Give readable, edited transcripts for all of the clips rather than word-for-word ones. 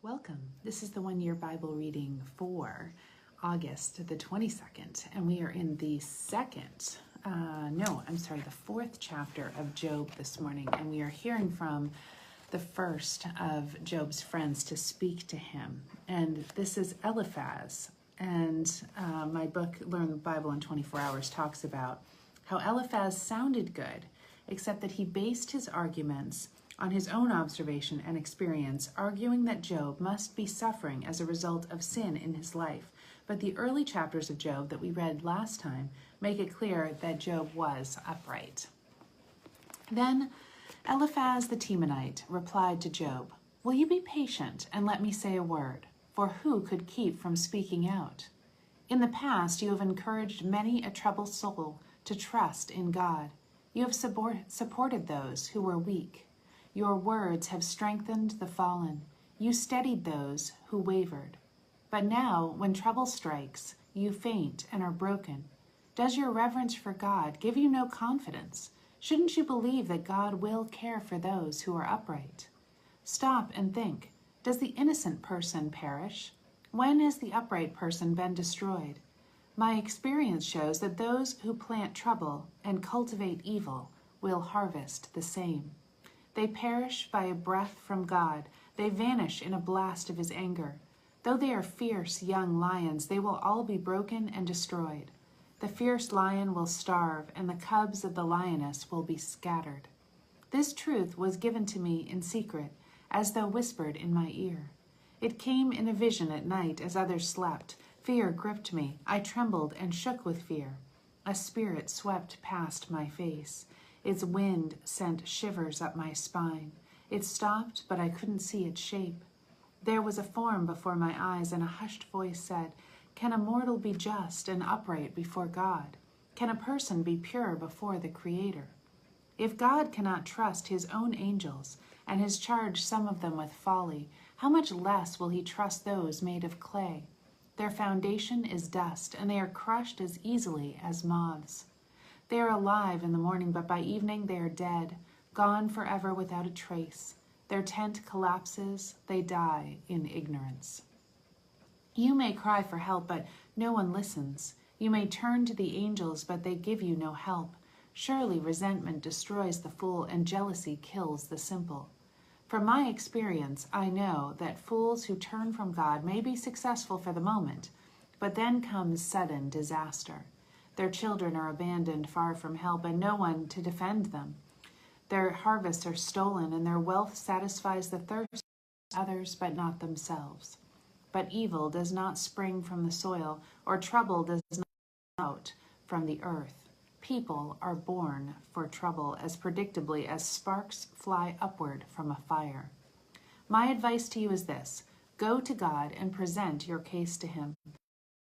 Welcome. This is the one-year Bible reading for August the 22nd, and we are in the the fourth chapter of Job this morning, and we are hearing from the first of Job's friends to speak to him, and this is Eliphaz. And my book, Learn the Bible in 24 Hours, talks about how Eliphaz sounded good, except that he based his arguments on his own observation and experience, arguing that Job must be suffering as a result of sin in his life. But the early chapters of Job that we read last time make it clear that Job was upright. Then Eliphaz the Temanite replied to Job, "Will you be patient and let me say a word? For who could keep from speaking out? In the past you have encouraged many a troubled soul to trust in God. You have supported those who were weak. Your words have strengthened the fallen. You steadied those who wavered. But now, when trouble strikes, you faint and are broken. Does your reverence for God give you no confidence? Shouldn't you believe that God will care for those who are upright? Stop and think. Does the innocent person perish? When has the upright person been destroyed? My experience shows that those who plant trouble and cultivate evil will harvest the same. They perish by a breath from God. They vanish in a blast of his anger. Though they are fierce young lions, they will all be broken and destroyed. The fierce lion will starve, and the cubs of the lioness will be scattered. This truth was given to me in secret, as though whispered in my ear. It came in a vision at night as others slept. Fear gripped me. I trembled and shook with fear. A spirit swept past my face. Its wind sent shivers up my spine. It stopped, but I couldn't see its shape. There was a form before my eyes, and a hushed voice said, "Can a mortal be just and upright before God? Can a person be pure before the Creator? If God cannot trust his own angels, and has charged some of them with folly, how much less will he trust those made of clay? Their foundation is dust, and they are crushed as easily as moths. They are alive in the morning, but by evening they are dead, gone forever without a trace. Their tent collapses, they die in ignorance." You may cry for help, but no one listens. You may turn to the angels, but they give you no help. Surely resentment destroys the fool, and jealousy kills the simple. From my experience, I know that fools who turn from God may be successful for the moment, but then comes sudden disaster. Their children are abandoned far from help, and no one to defend them. Their harvests are stolen, and their wealth satisfies the thirst of others, but not themselves. But evil does not spring from the soil, or trouble does not come out from the earth. People are born for trouble as predictably as sparks fly upward from a fire. My advice to you is this: go to God and present your case to him.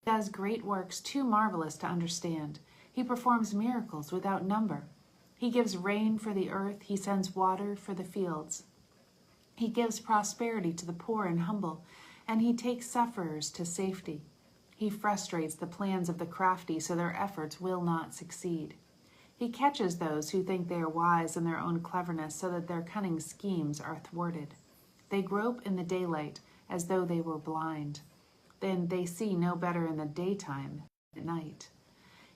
He does great works too marvelous to understand. He performs miracles without number. He gives rain for the earth. He sends water for the fields. He gives prosperity to the poor and humble, and he takes sufferers to safety. He frustrates the plans of the crafty so their efforts will not succeed. He catches those who think they are wise in their own cleverness so that their cunning schemes are thwarted. They grope in the daylight as though they were blind. Then they see no better in the daytime than at night.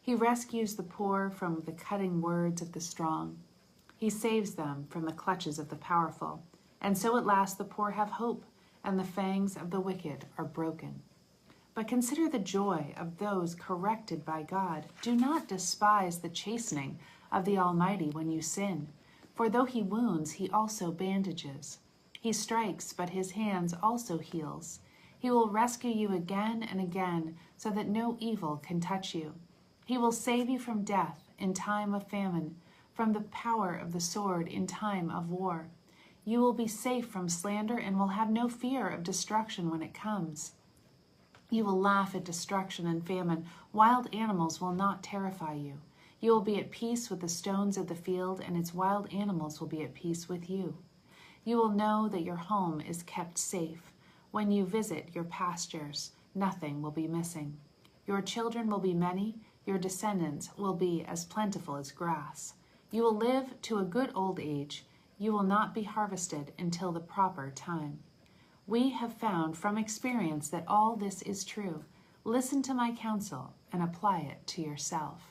He rescues the poor from the cutting words of the strong. He saves them from the clutches of the powerful. And so at last the poor have hope, and the fangs of the wicked are broken. But consider the joy of those corrected by God. Do not despise the chastening of the Almighty when you sin. For though he wounds, he also bandages. He strikes, but his hands also heals. He will rescue you again and again, so that no evil can touch you. He will save you from death in time of famine, from the power of the sword in time of war. You will be safe from slander and will have no fear of destruction when it comes. You will laugh at destruction and famine. Wild animals will not terrify you. You will be at peace with the stones of the field, and its wild animals will be at peace with you. You will know that your home is kept safe. When you visit your pastures, nothing will be missing. Your children will be many. Your descendants will be as plentiful as grass. You will live to a good old age. You will not be harvested until the proper time. We have found from experience that all this is true. Listen to my counsel and apply it to yourself.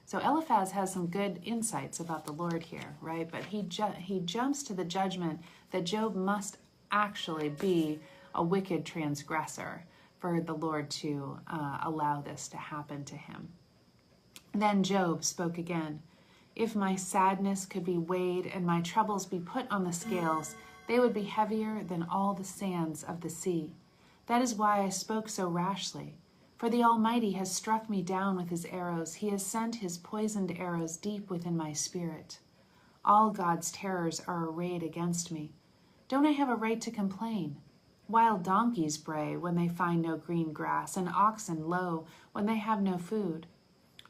So Eliphaz has some good insights about the Lord here, right? But he jumps to the judgment that Job must actually be a wicked transgressor for the Lord to allow this to happen to him. Then Job spoke again. If my sadness could be weighed and my troubles be put on the scales, they would be heavier than all the sands of the sea. That is why I spoke so rashly. For the Almighty has struck me down with his arrows. He has sent his poisoned arrows deep within my spirit. All God's terrors are arrayed against me. Don't I have a right to complain? Wild donkeys bray when they find no green grass, and oxen low when they have no food.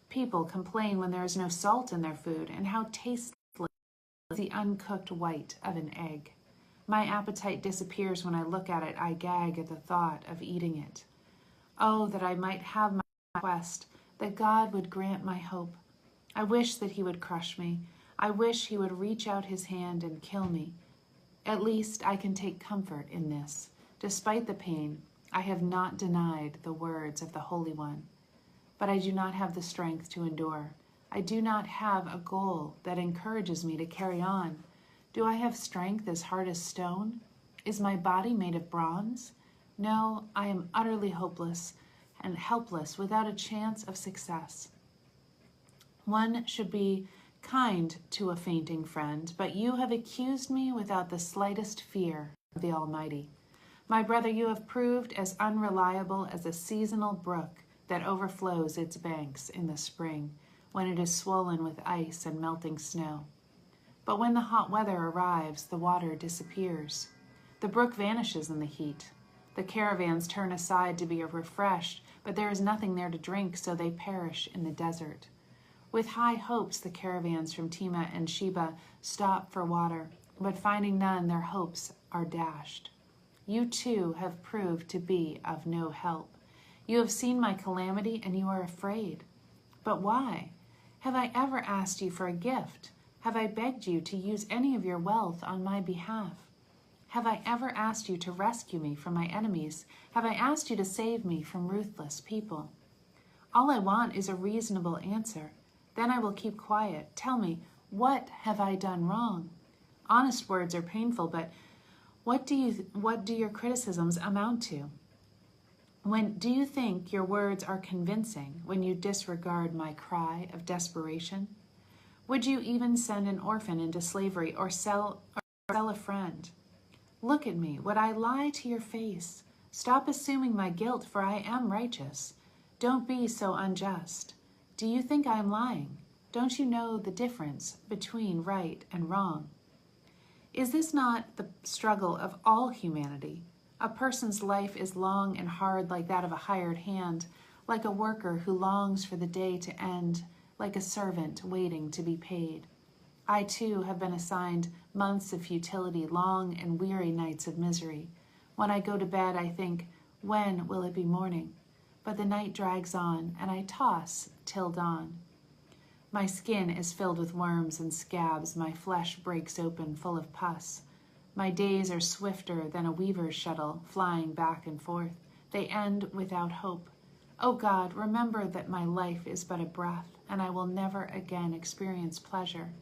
People complain when there is no salt in their food, and how tasteless is the uncooked white of an egg. My appetite disappears when I look at it. I gag at the thought of eating it. Oh, that I might have my request, that God would grant my hope. I wish that he would crush me. I wish he would reach out his hand and kill me. At least I can take comfort in this. Despite the pain, I have not denied the words of the Holy One. But I do not have the strength to endure. I do not have a goal that encourages me to carry on. Do I have strength as hard as stone? Is my body made of bronze? No, I am utterly hopeless and helpless without a chance of success. One should be kind to a fainting friend, but you have accused me without the slightest fear of the Almighty. My brother, you have proved as unreliable as a seasonal brook that overflows its banks in the spring when it is swollen with ice and melting snow. But when the hot weather arrives, the water disappears. The brook vanishes in the heat. The caravans turn aside to be refreshed, but there is nothing there to drink, so they perish in the desert. With high hopes, the caravans from Tema and Sheba stop for water, but finding none, their hopes are dashed. You too have proved to be of no help. You have seen my calamity, and you are afraid. But why? Have I ever asked you for a gift? Have I begged you to use any of your wealth on my behalf? Have I ever asked you to rescue me from my enemies? Have I asked you to save me from ruthless people? All I want is a reasonable answer. Then I will keep quiet. Tell me, what have I done wrong? Honest words are painful, but what do your criticisms amount to? Do you think your words are convincing when you disregard my cry of desperation? Would you even send an orphan into slavery or sell a friend? Look at me. Would I lie to your face? Stop assuming my guilt, for I am righteous. Don't be so unjust. Do you think I am lying? Don't you know the difference between right and wrong? Is this not the struggle of all humanity? A person's life is long and hard like that of a hired hand, like a worker who longs for the day to end, like a servant waiting to be paid. I too have been assigned months of futility, long and weary nights of misery. When I go to bed, I think, when will it be morning? But the night drags on, and I toss till dawn. My skin is filled with worms and scabs. My flesh breaks open, full of pus. My days are swifter than a weaver's shuttle, flying back and forth. They end without hope. O God, remember that my life is but a breath, and I will never again experience pleasure.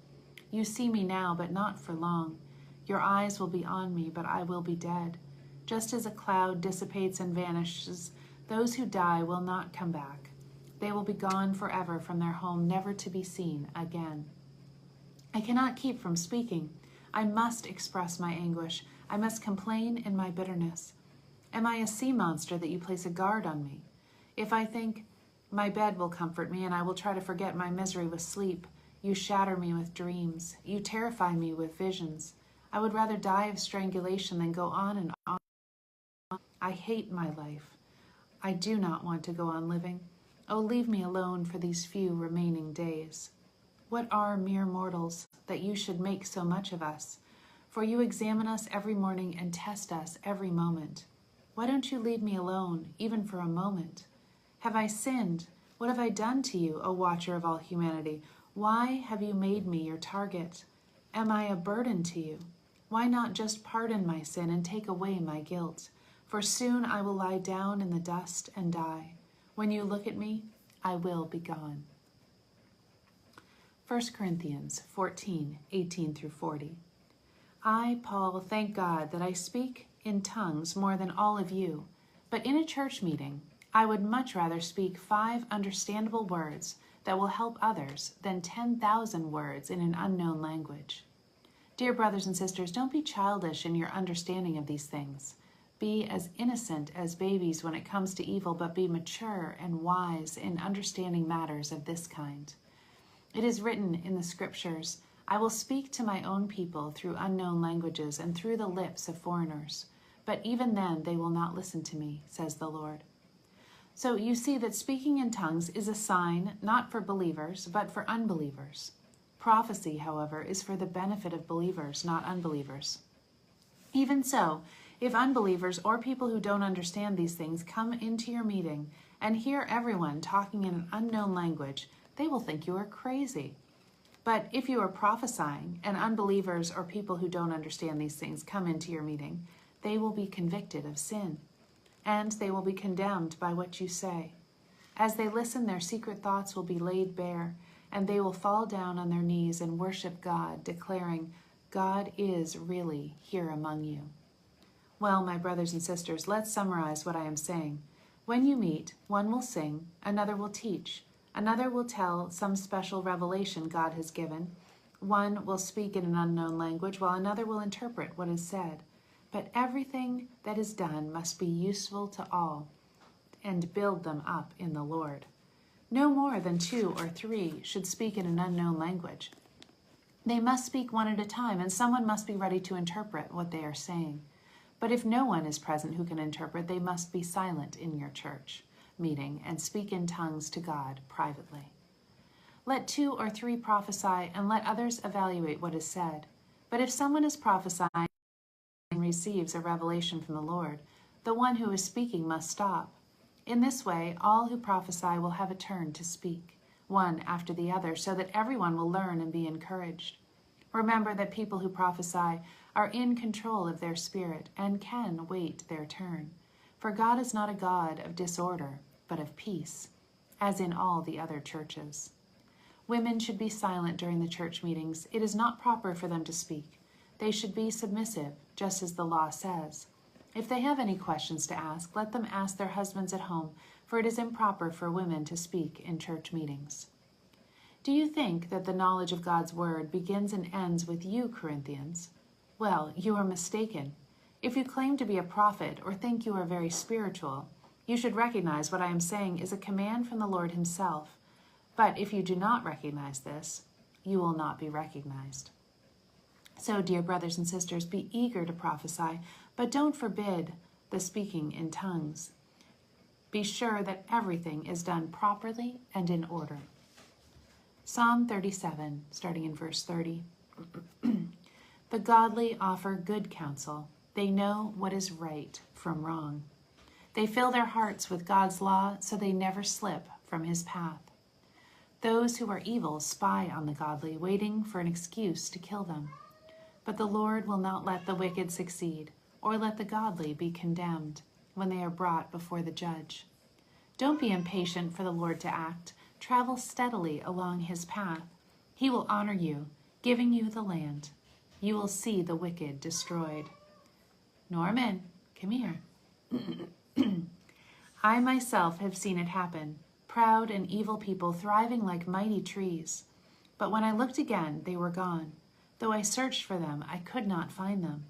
You see me now, but not for long. Your eyes will be on me, but I will be dead. Just as a cloud dissipates and vanishes, those who die will not come back. They will be gone forever from their home, never to be seen again. I cannot keep from speaking. I must express my anguish. I must complain in my bitterness. Am I a sea monster that you place a guard on me? If I think my bed will comfort me and I will try to forget my misery with sleep, you shatter me with dreams. You terrify me with visions. I would rather die of strangulation than go on and on. I hate my life. I do not want to go on living. Oh, leave me alone for these few remaining days. What are mere mortals that you should make so much of us? For you examine us every morning and test us every moment. Why don't you leave me alone, even for a moment? Have I sinned? What have I done to you, O watcher of all humanity? Why have you made me your target? Am I a burden to you? Why not just pardon my sin and take away my guilt? For soon I will lie down in the dust and die. When you look at me, I will be gone. 1 Corinthians 14:18-40. I, Paul, thank God that I speak in tongues more than all of you, but in a church meeting, I would much rather speak 5 understandable words that will help others than 10,000 words in an unknown language. Dear brothers and sisters, don't be childish in your understanding of these things. Be as innocent as babies when it comes to evil, but be mature and wise in understanding matters of this kind. It is written in the scriptures, I will speak to my own people through unknown languages and through the lips of foreigners, but even then they will not listen to me, says the Lord. So you see that speaking in tongues is a sign not for believers, but for unbelievers. Prophecy, however, is for the benefit of believers, not unbelievers. Even so, if unbelievers or people who don't understand these things come into your meeting and hear everyone talking in an unknown language, they will think you are crazy. But if you are prophesying and unbelievers or people who don't understand these things come into your meeting, they will be convicted of sin, and they will be condemned by what you say. As they listen, their secret thoughts will be laid bare, and they will fall down on their knees and worship God, declaring, God is really here among you. Well, my brothers and sisters, let's summarize what I am saying. When you meet, one will sing, another will teach, another will tell some special revelation God has given, one will speak in an unknown language, while another will interpret what is said. But everything that is done must be useful to all and build them up in the Lord. No more than 2 or 3 should speak in an unknown language. They must speak one at a time, and someone must be ready to interpret what they are saying. But if no one is present who can interpret, they must be silent in your church meeting and speak in tongues to God privately. Let 2 or 3 prophesy, and let others evaluate what is said. But if someone is prophesying and receives a revelation from the Lord, the one who is speaking must stop. In this way, all who prophesy will have a turn to speak, one after the other, so that everyone will learn and be encouraged. Remember that people who prophesy are in control of their spirit and can wait their turn. For God is not a God of disorder, but of peace, as in all the other churches. Women should be silent during the church meetings. It is not proper for them to speak. They should be submissive, just as the law says. If they have any questions to ask, let them ask their husbands at home, for it is improper for women to speak in church meetings. Do you think that the knowledge of God's word begins and ends with you, Corinthians? Well, you are mistaken. If you claim to be a prophet or think you are very spiritual, you should recognize what I am saying is a command from the Lord himself. But if you do not recognize this, you will not be recognized. So, dear brothers and sisters, be eager to prophesy, but don't forbid the speaking in tongues. Be sure that everything is done properly and in order. Psalm 37, starting in verse 30. The godly offer good counsel. They know what is right from wrong. They fill their hearts with God's law, so they never slip from his path. Those who are evil spy on the godly, waiting for an excuse to kill them. But the Lord will not let the wicked succeed, or let the godly be condemned when they are brought before the judge. Don't be impatient for the Lord to act. Travel steadily along his path. He will honor you, giving you the land. You will see the wicked destroyed. Norman, come here. I myself have seen it happen, proud and evil people thriving like mighty trees. But when I looked again, they were gone. Though I searched for them, I could not find them.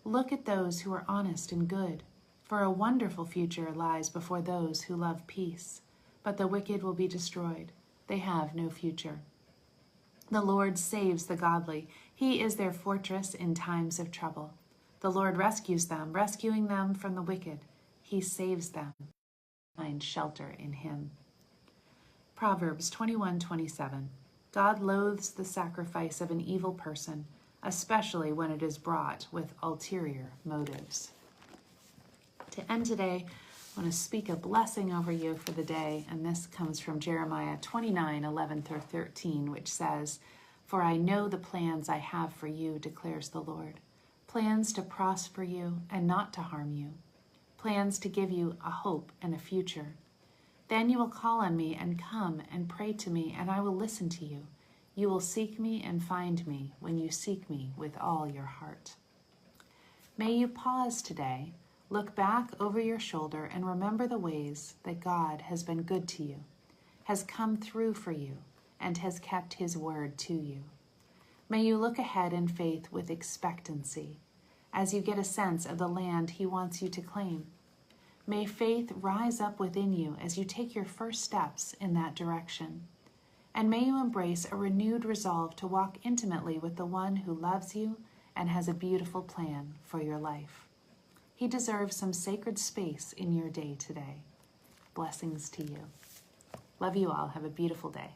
Look at those who are honest and good, for a wonderful future lies before those who love peace. But the wicked will be destroyed. They have no future. The Lord saves the godly. He is their fortress in times of trouble. The Lord rescues them, rescuing them from the wicked. He saves them. Find shelter in him. Proverbs 21:27. God loathes the sacrifice of an evil person, especially when it is brought with ulterior motives. To end today, I want to speak a blessing over you for the day, and this comes from Jeremiah 29:11-13, which says, For I know the plans I have for you, declares the Lord. plans to prosper you and not to harm you, plans to give you a hope and a future. Then you will call on me and come and pray to me, and I will listen to you. You will seek me and find me when you seek me with all your heart. May you pause today, look back over your shoulder, and remember the ways that God has been good to you, has come through for you, and has kept his word to you. May you look ahead in faith with expectancy as you get a sense of the land he wants you to claim. May faith rise up within you as you take your first steps in that direction. And may you embrace a renewed resolve to walk intimately with the one who loves you and has a beautiful plan for your life. He deserves some sacred space in your day today. Blessings to you. Love you all. Have a beautiful day.